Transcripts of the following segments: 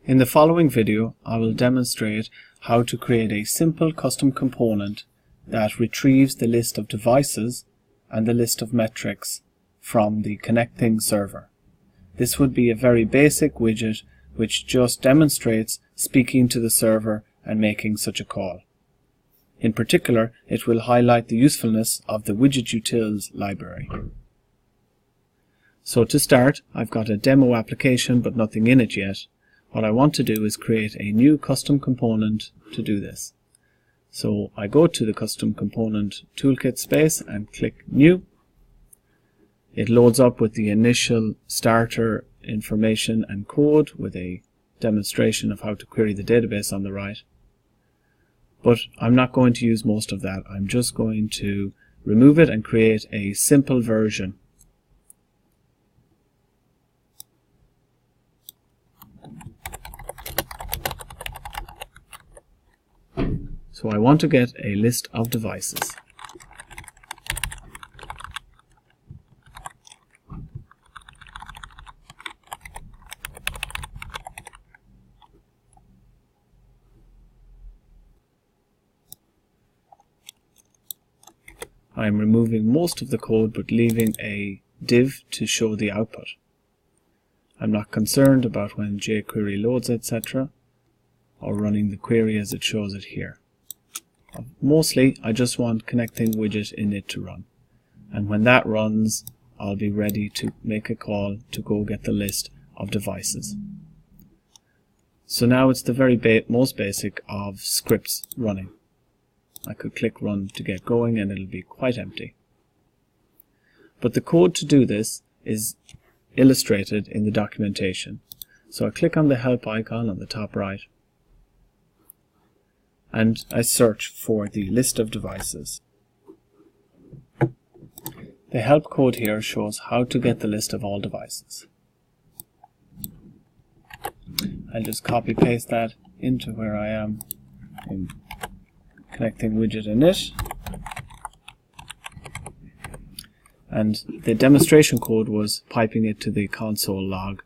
In the following video, I will demonstrate how to create a simple custom component that retrieves the list of devices and the list of metrics from the connecting server. This would be a very basic widget which just demonstrates speaking to the server and making such a call. In particular, it will highlight the usefulness of the Widgets library. So to start, I've got a demo application but nothing in it yet. What I want to do is create a new custom component to do this. So I go to the custom component toolkit space and click new. It loads up with the initial starter information and code with a demonstration of how to query the database on the right. But I'm not going to use most of that. I'm just going to remove it and create a simple version. So I want to get a list of devices. I am removing most of the code but leaving a div to show the output. I'm not concerned about when jQuery loads, etc., or running the query as it shows it here. Mostly, I just want connecting widget init to run. And when that runs, I'll be ready to make a call to go get the list of devices. So now it's the very most basic of scripts running. I could click run to get going and it'll be quite empty. But the code to do this is illustrated in the documentation. So I click on the help icon on the top right and I search for the list of devices. The help code here shows how to get the list of all devices. I'll just copy paste that into where I am in connecting widget init, and the demonstration code was piping it to the console log,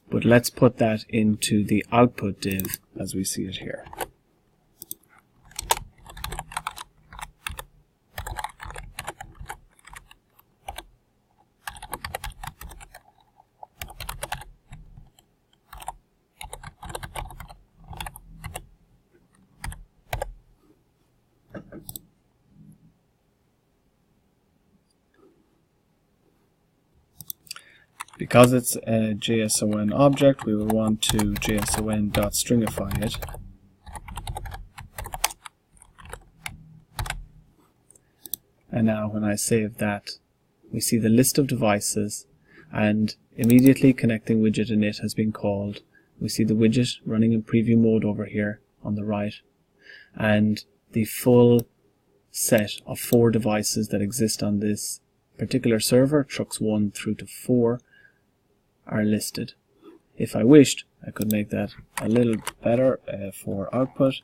but let's put that into the output div as we see it here. Because it's a JSON object, we will want to JSON.stringify it. And now when I save that, we see the list of devices, and immediately connecting widget init has been called. We see the widget running in preview mode over here on the right, and the full set of 4 devices that exist on this particular server, trucks 1 through to 4, are listed. If I wished, I could make that a little better for output.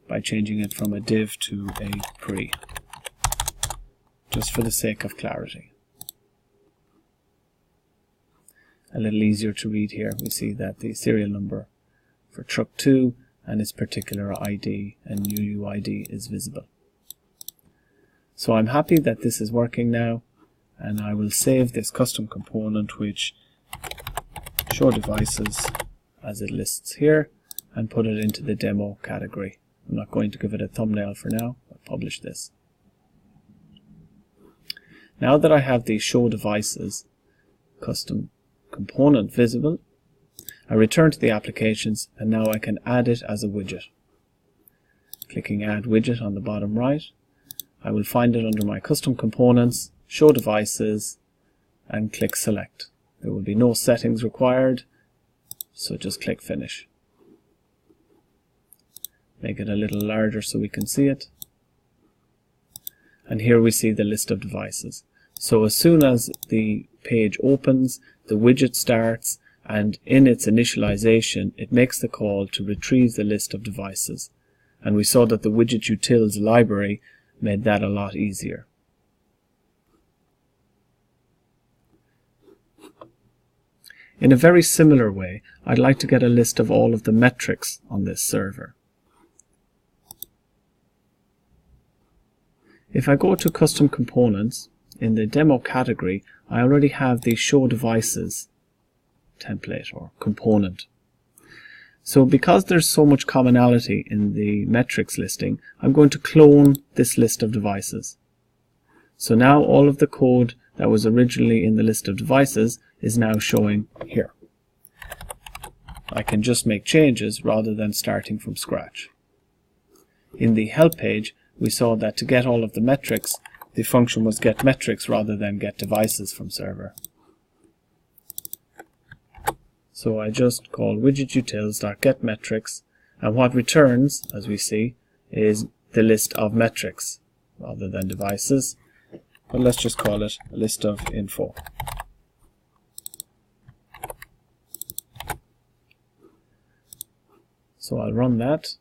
By changing it from a div to a pre, just for the sake of clarity. A little easier to read here. We see that the serial number for truck 2 and its particular ID and UUID is visible. So I'm happy that this is working now, and I will save this custom component which show devices as it lists here and put it into the demo category. I'm not going to give it a thumbnail for now. I'll publish this. Now that I have the show devices custom component visible, I return to the applications and now I can add it as a widget. Clicking add widget on the bottom right, I will find it under my custom components, show devices, and click select. There will be no settings required, so just click finish. Make it a little larger so we can see it. And here we see the list of devices. So as soon as the page opens, the widget starts, and in its initialization it makes the call to retrieve the list of devices. And we saw that the Widgets library made that a lot easier. In a very similar way, I'd like to get a list of all of the metrics on this server. If I go to Custom Components, in the Demo category, I already have the Show Devices template or component. So because there's so much commonality in the metrics listing, I'm going to clone this list of devices. So now all of the code that was originally in the list of devices is now showing here. I can just make changes rather than starting from scratch. In the help page, we saw that to get all of the metrics, the function was get metrics rather than get devices from server. So I just call widgetutils.getMetrics, and what returns, as we see, is the list of metrics rather than devices. But let's just call it a list of info. So I'll run that.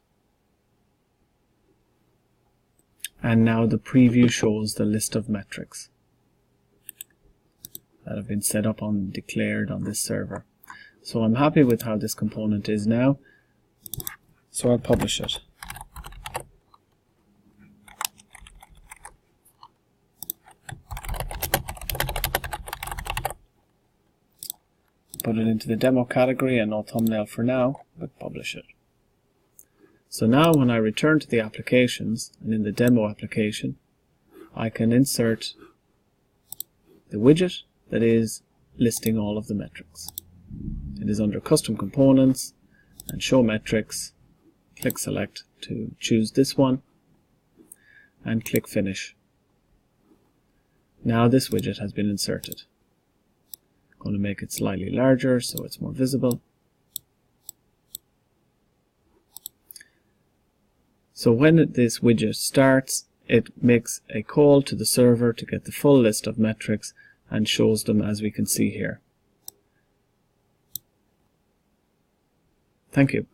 And now the preview shows the list of metrics that have been set up and declared on this server. So I'm happy with how this component is now. So I'll publish it. Put it into the demo category and no thumbnail for now, but publish it. So now when I return to the applications, and in the demo application, I can insert the widget that is listing all of the metrics. It is under Custom Components and Show Metrics. Click Select to choose this one and click Finish. Now this widget has been inserted. I'm going to make it slightly larger so it's more visible. So when this widget starts, it makes a call to the server to get the full list of metrics and shows them as we can see here. Thank you.